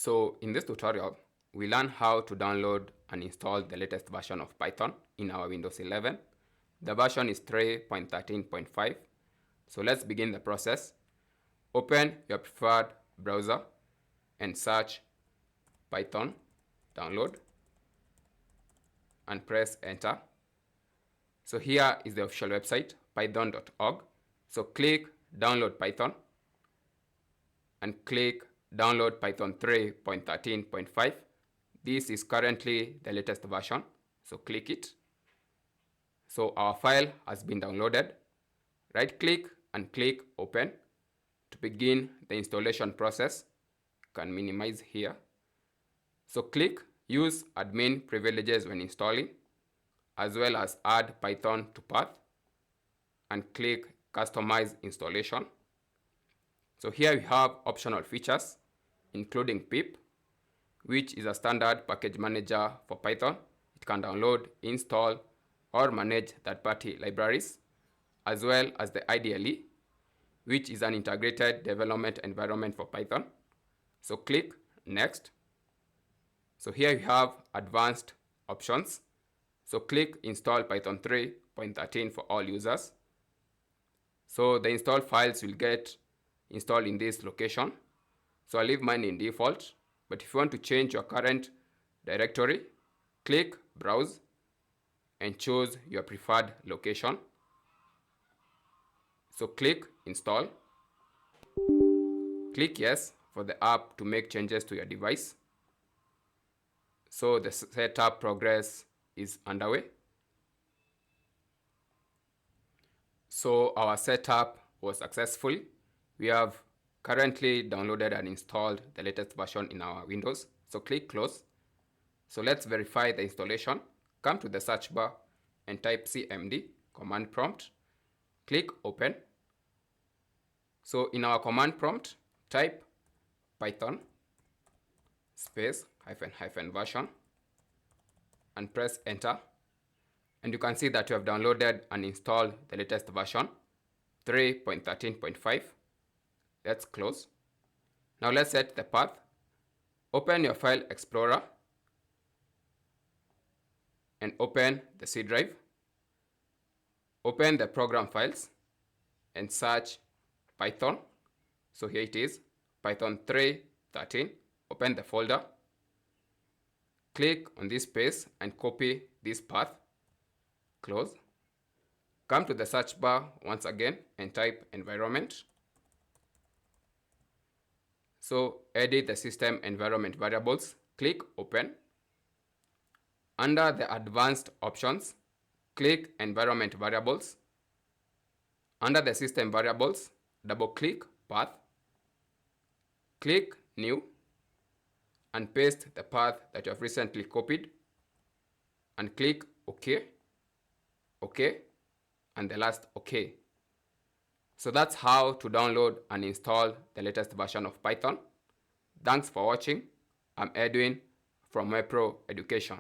So in this tutorial, we learn how to download and install the latest version of Python in our Windows 11. The version is 3.13.5. So let's begin the process. Open your preferred browser and search Python download and press enter. So here is the official website, python.org. So click download Python and click download Python 3.13.5. This is currently the latest version, so click it. So our file has been downloaded. Right click and click open to begin the installation process. You can minimize here. So click use admin privileges when installing, as well as add Python to path, and click customize installation. So here we have optional features, including pip, which is a standard package manager for Python. It can download, install, or manage third-party libraries, as well as the IDLE, which is an integrated development environment for Python. So click next. So here we have advanced options. So click install Python 3.13 for all users. So the installed files will get installed in this location. So I'll leave mine in default, but if you want to change your current directory, click browse and choose your preferred location. So click install. Click yes for the app to make changes to your device. So the setup progress is underway. So our setup was successful. We have currently downloaded and installed the latest version in our Windows. So click close. So let's verify the installation. Come to the search bar and type cmd command prompt. Click open. So in our command prompt, type python space -- version and press enter. And you can see that you have downloaded and installed the latest version 3.13.5. Let's close. Now let's set the path. Open your file explorer and open the C drive. Open the program files and search Python. So here it is, Python 3.13. Open the folder. Click on this space and copy this path. Close. Come to the search bar once again and type environment. So edit the system environment variables. Click open. Under the advanced options, click environment variables. Under the system variables, double click path. Click new and paste the path that you have recently copied and click OK, OK, and the last OK. So that's how to download and install the latest version of Python. Thanks for watching. I'm Edwin from WebPro Education.